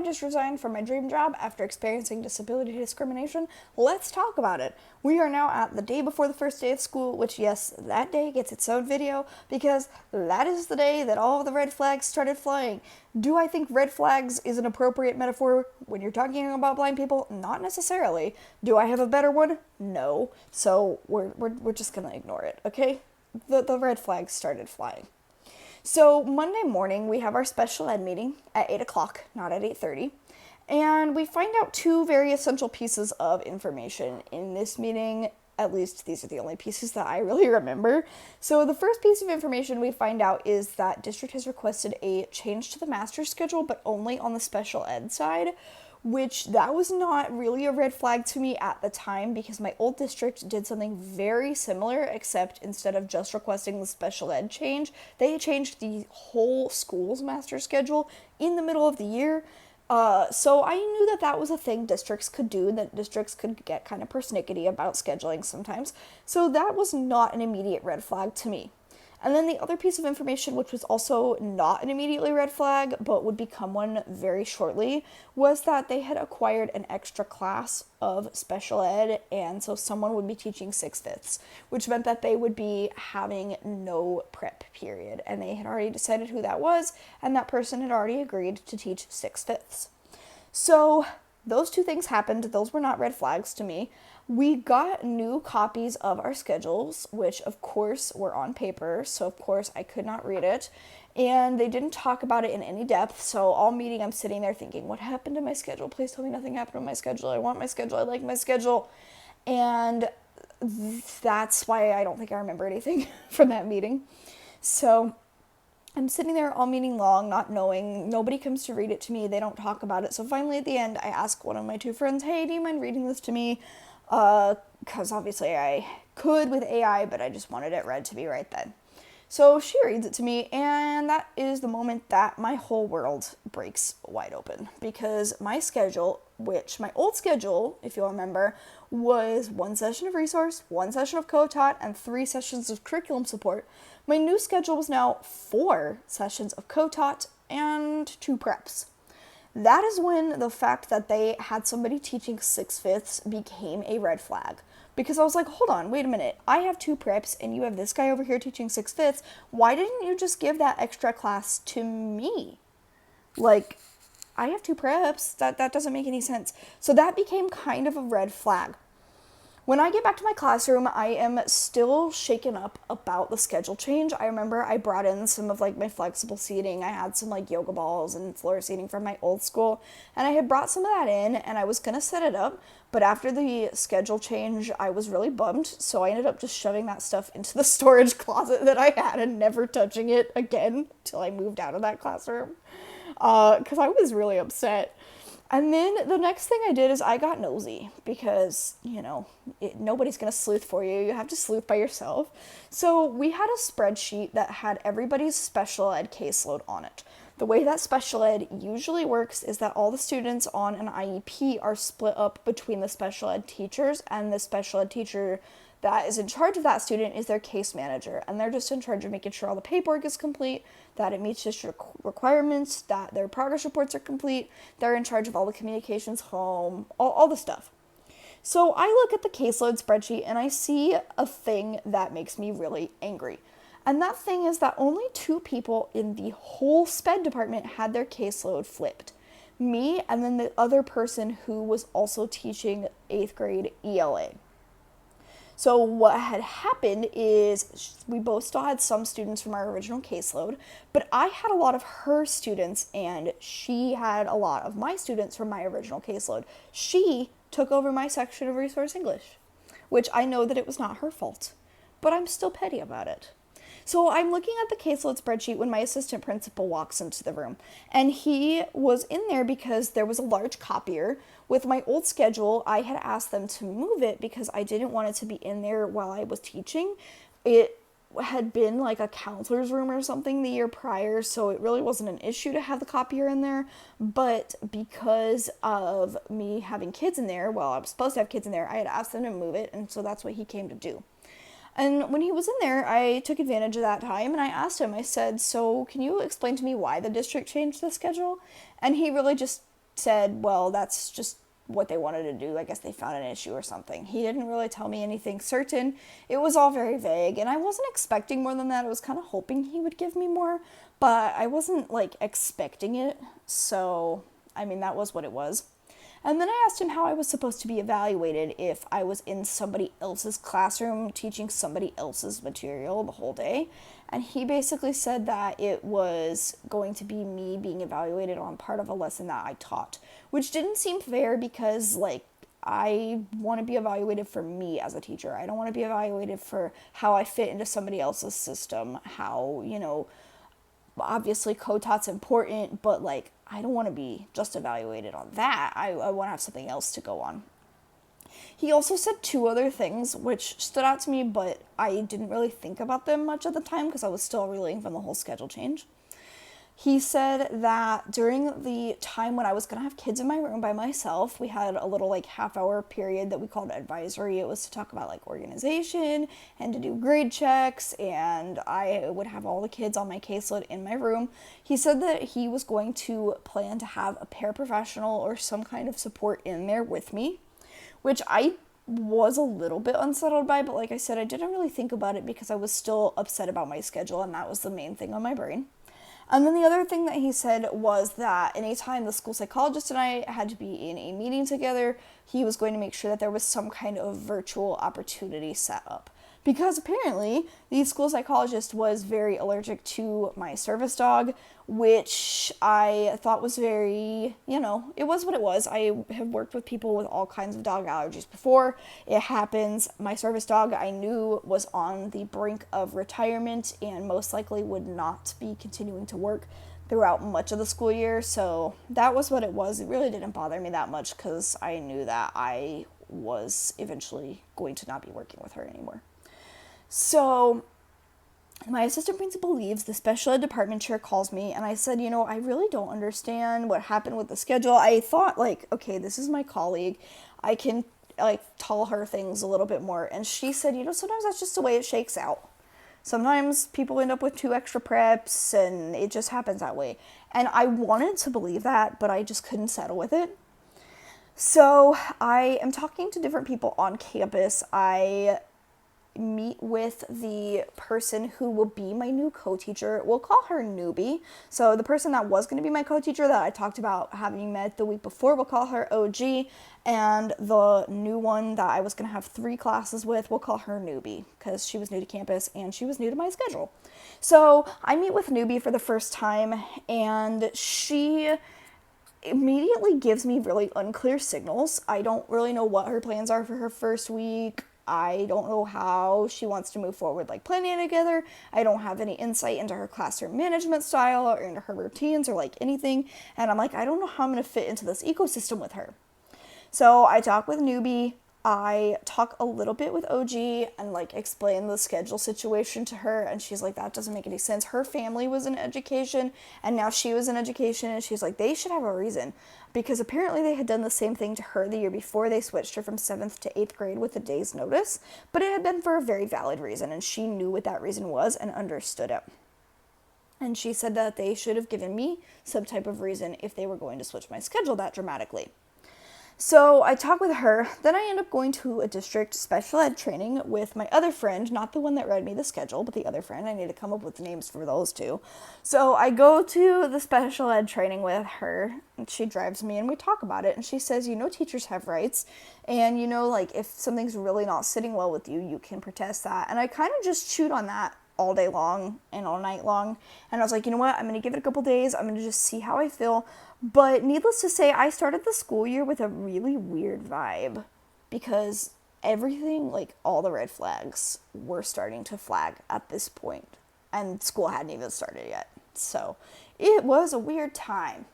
I just resigned from my dream job after experiencing disability discrimination. Let's talk about it. We are now at the day before the first day of school, which, yes, that day gets its own video because that is the day that all of the red flags started flying. Do I think red flags is an appropriate metaphor when you're talking about blind people? Not necessarily. Do I have a better one? No. So we're just gonna ignore it, okay? The red flags started flying. So Monday morning, we have our special ed meeting at 8 o'clock, not at 8:30. And we find out two very essential pieces of information in this meeting. At least these are the only pieces that I really remember. So the first piece of information we find out is that district has requested a change to the master schedule, but only on the special ed side, which that was not really a red flag to me at the time because my old district did something very similar, except instead of just requesting the special ed change, they changed the whole school's master schedule in the middle of the year. So I knew that that was a thing districts could do, and that districts could get kind of persnickety about scheduling sometimes. So that was not an immediate red flag to me. And then the other piece of information, which was also not an immediately red flag, but would become one very shortly, was that they had acquired an extra class of special ed, and so someone would be teaching 6/5, which meant that they would be having no prep period. And they had already decided who that was, and that person had already agreed to teach 6/5. So those two things happened. Those were not red flags to me. We got new copies of our schedules, which of course were on paper, so of course I could not read it. And they didn't talk about it in any depth, so all meeting I'm sitting there thinking, what happened to my schedule? Please tell me nothing happened to my schedule. I want my schedule. I like my schedule. And that's why I don't think I remember anything from that meeting. So I'm sitting there all meeting long, not knowing. Nobody comes to read it to me. They don't talk about it. So finally at the end, I ask one of my two friends, hey, do you mind reading this to me? Because obviously I could with AI, but I just wanted it read to me right then. So she reads it to me, and that is the moment that my whole world breaks wide open. Because my schedule, which my old schedule, if you'll remember, was 1 session of resource, 1 session of co-taught, and 3 sessions of curriculum support. My new schedule was now 4 sessions of co-taught and 2 preps. That is when the fact that they had somebody teaching 6/5 became a red flag. Because I was like, hold on, wait a minute. I have 2 preps and you have this guy over here teaching 6/5. Why didn't you just give that extra class to me? Like, I have 2 preps. That doesn't make any sense. So that became kind of a red flag. When I get back to my classroom, I am still shaken up about the schedule change. I remember I brought in some of like my flexible seating. I had some like yoga balls and floor seating from my old school, and I had brought some of that in and I was gonna set it up, but after the schedule change, I was really bummed, so I ended up just shoving that stuff into the storage closet that I had and never touching it again till I moved out of that classroom, because I was really upset. And then the next thing I did is I got nosy because, nobody's going to sleuth for you. You have to sleuth by yourself. So we had a spreadsheet that had everybody's special ed caseload on it. The way that special ed usually works is that all the students on an IEP are split up between the special ed teachers, and the special ed teacher that is in charge of that student is their case manager, and they're just in charge of making sure all the paperwork is complete, that it meets district requirements, that their progress reports are complete, they're in charge of all the communications home, all the stuff. So I look at the caseload spreadsheet and I see a thing that makes me really angry. And that thing is that only 2 people in the whole SPED department had their caseload flipped. Me and then the other person who was also teaching 8th grade ELA. So what had happened is we both still had some students from our original caseload, but I had a lot of her students and she had a lot of my students from my original caseload. She took over my section of resource English, which I know that it was not her fault, but I'm still petty about it. So I'm looking at the caseload spreadsheet when my assistant principal walks into the room, and he was in there because there was a large copier. With my old schedule, I had asked them to move it because I didn't want it to be in there while I was teaching. It had been like a counselor's room or something the year prior, so it really wasn't an issue to have the copier in there, but because of me having kids in there, well, I was supposed to have kids in there, I had asked them to move it, and so that's what he came to do. And when he was in there, I took advantage of that time and I asked him, I said, so can you explain to me why the district changed the schedule? And he really just said, well, that's just what they wanted to do. I guess they found an issue or something. He didn't really tell me anything certain. It was all very vague, and I wasn't expecting more than that. I was kind of hoping he would give me more, but I wasn't, like, expecting it. So, I mean, that was what it was. And then I asked him how I was supposed to be evaluated if I was in somebody else's classroom teaching somebody else's material the whole day. And he basically said that it was going to be me being evaluated on part of a lesson that I taught, which didn't seem fair because, like, I want to be evaluated for me as a teacher. I don't want to be evaluated for how I fit into somebody else's system, how, obviously co-taught's important, but, like, I don't want to be just evaluated on that. I want to have something else to go on. He also said two other things which stood out to me, but I didn't really think about them much at the time because I was still reeling from the whole schedule change. He said that during the time when I was going to have kids in my room by myself, we had a little, like, half-hour period that we called advisory. It was to talk about, like, organization and to do grade checks, and I would have all the kids on my caseload in my room. He said that he was going to plan to have a paraprofessional or some kind of support in there with me, which I was a little bit unsettled by, but like I said, I didn't really think about it because I was still upset about my schedule, and that was the main thing on my brain. And then the other thing that he said was that anytime the school psychologist and I had to be in a meeting together, he was going to make sure that there was some kind of virtual opportunity set up. Because apparently the school psychologist was very allergic to my service dog, which I thought was very, it was what it was. I have worked with people with all kinds of dog allergies before. It happens. My service dog, I knew, was on the brink of retirement and most likely would not be continuing to work throughout much of the school year. So that was what it was. It really didn't bother me that much because I knew that I was eventually going to not be working with her anymore. So my assistant principal leaves, the special ed department chair calls me, and I said, I really don't understand what happened with the schedule. I thought, like, okay, this is my colleague. I can, like, tell her things a little bit more. And she said, sometimes that's just the way it shakes out. Sometimes people end up with 2 extra preps, and it just happens that way. And I wanted to believe that, but I just couldn't settle with it. So I am talking to different people on campus. I meet with the person who will be my new co-teacher. We'll call her Newbie. So the person that was going to be my co-teacher that I talked about having met the week before, we'll call her OG. And the new one that I was going to have 3 classes with, we'll call her Newbie because she was new to campus and she was new to my schedule. So I meet with Newbie for the first time, and she immediately gives me really unclear signals. I don't really know what her plans are for her first week. I don't know how she wants to move forward, like, planning together. I don't have any insight into her classroom management style or into her routines or, like, anything. And I'm like, I don't know how I'm going to fit into this ecosystem with her. So I talk with Newbie. I talk a little bit with OG and, like, explain the schedule situation to her. And she's like, that doesn't make any sense. Her family was in education and now she was in education. And she's like, they should have a reason. Because apparently they had done the same thing to her the year before. They switched her from 7th to 8th grade with a day's notice. But it had been for a very valid reason, and she knew what that reason was and understood it. And she said that they should have given me some type of reason if they were going to switch my schedule that dramatically. So I talk with her, then I end up going to a district special ed training with my other friend, not the one that read me the schedule, but the other friend. I need to come up with names for those two. So I go to the special ed training with her, and she drives me, and we talk about it, and she says, teachers have rights, and like, if something's really not sitting well with you, you can protest that. And I kind of just chewed on that all day long and all night long, and I was like, you know what, I'm going to give it a couple days, I'm going to just see how I feel. But needless to say, I started the school year with a really weird vibe because everything, like, all the red flags were starting to flag at this point, and school hadn't even started yet. So it was a weird time.